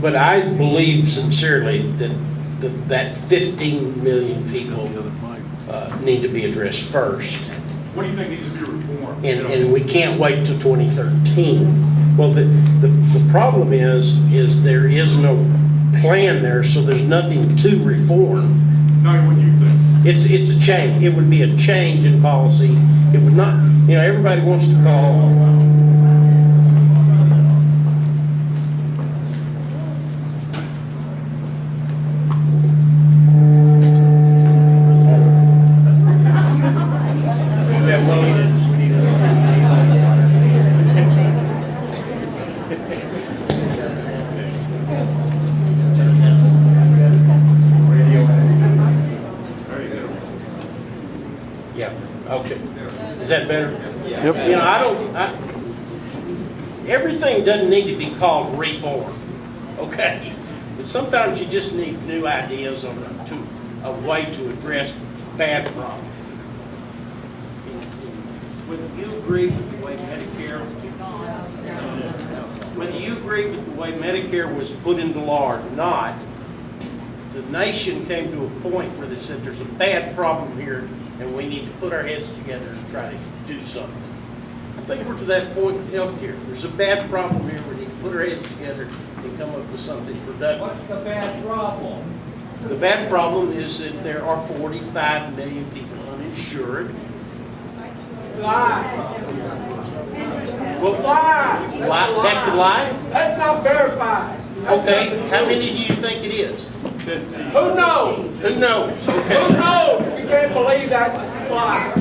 But I believe sincerely that 15 million people need to be addressed first. What do you think needs to be reformed? And we can't wait till 2013. Well, the problem is there is no plan there, so there's nothing to reform. No, what do you think? It's a change. It would be a change in policy. It would not, you know, everybody wants to call. Is that better? Yep. You know, everything doesn't need to be called reform, okay? But sometimes you just need new ideas on a way to address bad problems. Whether you agree with the way Medicare was put into law or not, the nation came to a point where they said there's a bad problem here and we need to put our heads together and try to do something. I think we're to that point with healthcare. There's a bad problem here. We need to put our heads together and come up with something productive. What's the bad problem? The bad problem is that there are 45 million people uninsured. Lie. Well, Lie. that's a lie? That's not verified. Okay, how many do you think it is? 50. Who knows? Who knows? Who Okay. knows? We can't believe that lie.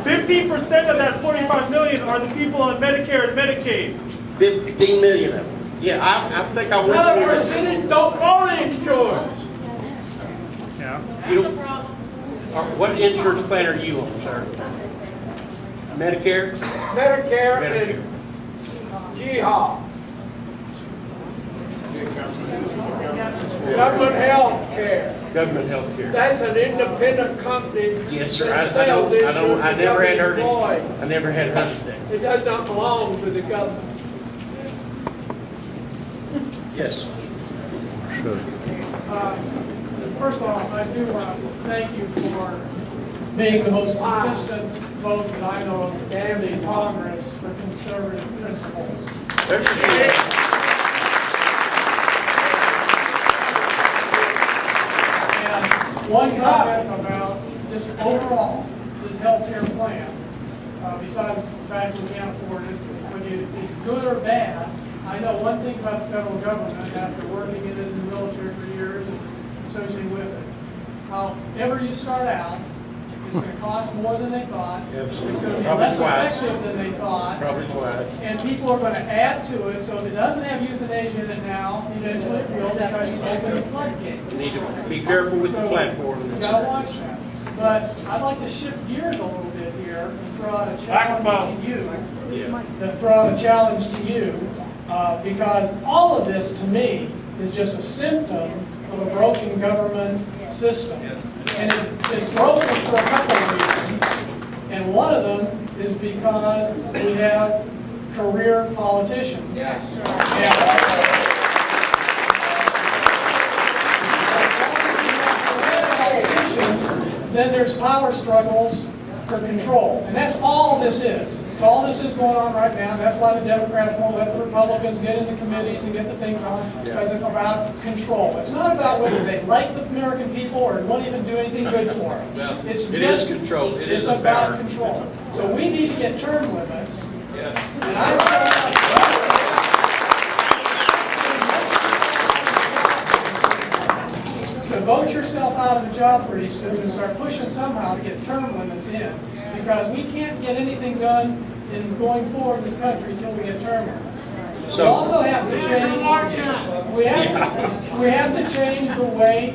15% of that 45 million are the people on Medicare and Medicaid. 15 million of them. Yeah, I think I went Another through it. percentage don't want insurance. Yeah. You don't, what insurance plan are you on, sir? Medicare? Medicare and Jihad. Government health care. Government health care. That's an independent company. Yes, sir. that I sells insurance to never had heard government it. I never had heard of that. employees. It does not belong to the government. Yes. Sure. First of all, I do want to thank you for being the most consistent vote that I know of in Congress for conservative principles. There's And one comment about just overall, this health care plan, besides the fact we can't afford it, whether it's good or bad, I know one thing about the federal government after working in it in the military for years and associated with it. However you start out, it's going to cost more than they thought. Absolutely. It's going to be Probably less twice. effective than they thought. Probably twice. And people are going to add to it, so if it doesn't have euthanasia in it now, eventually it will because you open the floodgates. You need to be careful with the So, platform. you got to watch that. But I'd like to shift gears a little bit here and throw out a challenge to you. Because all of this, to me, is just a symptom of a broken government system. And it's broken for a couple of reasons. And one of them is because we have career politicians. Yes. Then there's power struggles for control. And that's all this is. It's all this is going on right now. That's why the Democrats won't let the Republicans get in the committees and get the things on, because it's about control. It's not about whether they like the American people or won't even do anything good for them. It's It just is control. It it's is a about power. control. So we need to get term limits. Yes. And I to vote yourself out of the job pretty soon and start pushing somehow to get term limits in, because we can't get anything done in going forward in this country until we get term limits. We also have to change. We have to change the way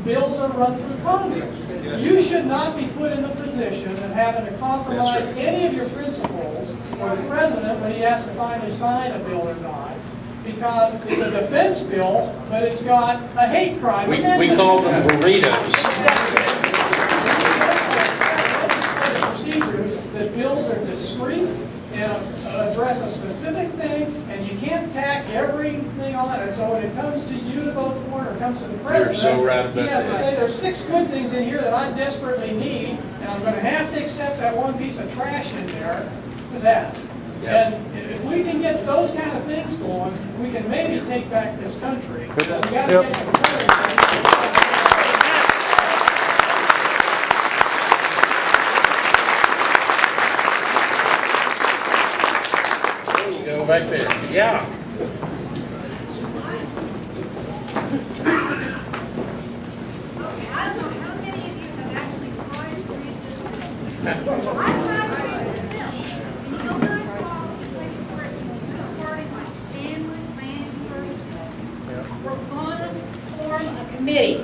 bills are run through Congress. You should not be put in the position of having to compromise any of your principles, or the president when he has to finally sign a bill or not, because it's a defense bill, but it's got a hate crime amendment. We call them burritos. Procedures that bills are discreet and address a specific thing, and you can't tack everything on it. So when it comes to you to vote for it, or comes to the president, so right he about has to that. say, there's 6 good things in here that I desperately need, and I'm going to have to accept that one piece of trash in there for that. Yeah. And if we can get those kind of things going, we can maybe take back this country. But we got to Yep. get some courage. There you go, back there. Yeah. Okay, I don't know how many of you have actually tried to read this. I tried to read it still. And you know what I saw? Places where it's starting like family, We're gonna form a committee.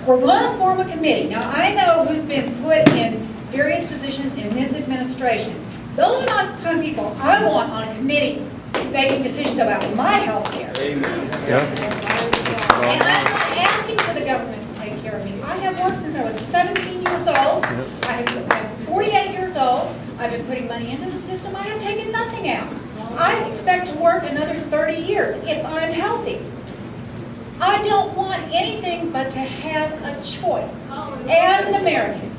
We're gonna form a committee. Now, I know who's been put in various positions in this administration. Those are not the kind of people I want on a committee making decisions about my health care. Amen. And I'm not asking for the government to take care of me. I have worked since I was 17 years old. I'm 48 years old. I've been putting money into the system. I have taken nothing out. I expect to work another 30 years if I'm healthy. I don't want anything but to have a choice as an American.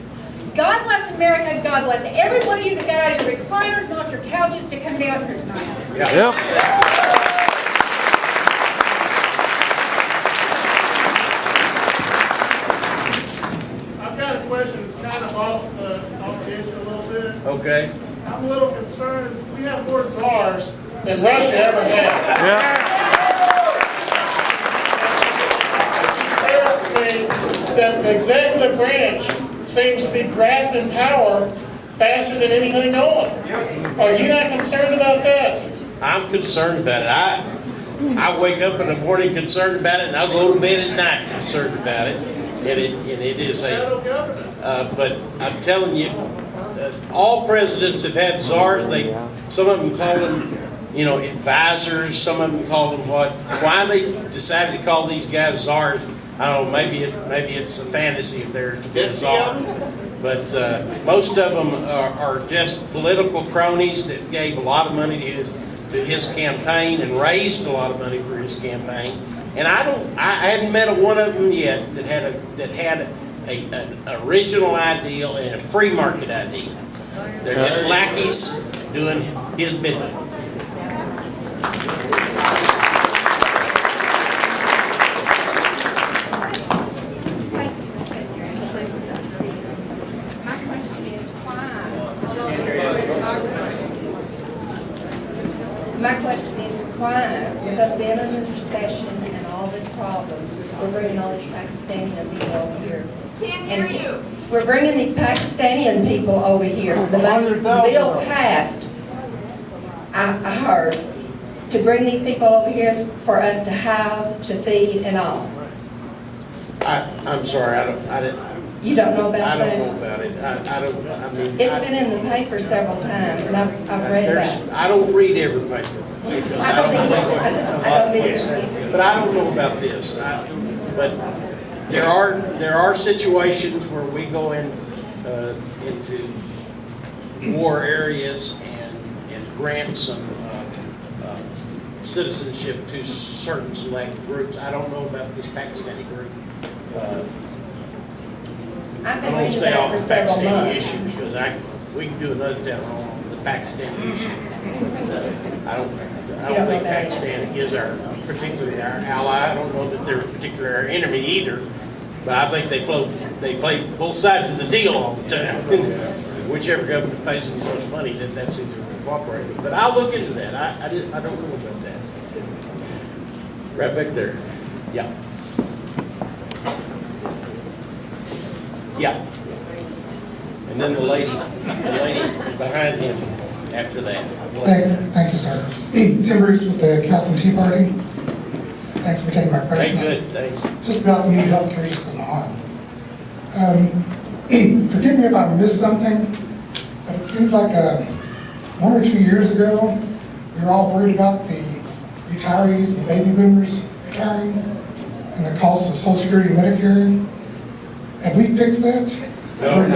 God bless America. God bless every one of you that got out of your recliners and off your couches to come down here tonight. Yep. I've got a question that's kind of off the issue a little bit. Okay. I'm a little concerned, we have more czars than Russia ever had. Yeah. Scares me that the executive branch seems to be grasping power faster than anything going. Are you not concerned about that? I'm concerned about it. I wake up in the morning concerned about it, and I'll go to bed at night concerned about it. And it is Federal a. government. But I'm telling you, all presidents have had czars. Some of them call them, advisors. Some of them call them what? Why they decided to call these guys czars? I don't know. Maybe it's a fantasy of theirs to be a czar. But most of them are just political cronies that gave a lot of money to his campaign and raised a lot of money for his campaign. And I haven't met one of them yet that had an original ideal and a free market ideal. They're just lackeys doing his business. My question is why, with us being under recession and all this problem, we're bringing all these Pakistani people over here. Can't hear you. We're bringing these Pakistani people over here. The bill passed, I heard, to bring these people over here for us to house, to feed, and all. I'm sorry, You don't know about I that? don't know about it. It's been in the paper several times, and I've read about it. I don't read every paper. Because I don't either. I don't what's either. said. But I don't know about this. But there are situations where we go into war areas and grant some citizenship to certain select groups. I don't know about this Pakistani group. I've I been don't reading stay about it off for the several Pakistani months. issue because we can do another town hall on the Pakistani issue. I don't think Pakistan is particularly our ally. I don't know that they're particularly our enemy either. But I think they play both sides of the deal all the time. Whichever government pays them the most money, that's who they're cooperating with. But I'll look into that. I don't know about that. Right back there. Yeah. Yeah. And then the lady behind him after that. Thank you, sir. Tim Bruce with the Carrollton Tea Party. Thanks for taking my question. Very good, thanks. Just about the new health care just on the arm. Forgive me if I missed something, but it seems like 1 or 2 years ago, we were all worried about the retirees, the baby boomers retiring, and the cost of Social Security and Medicare. Have we fixed that? No.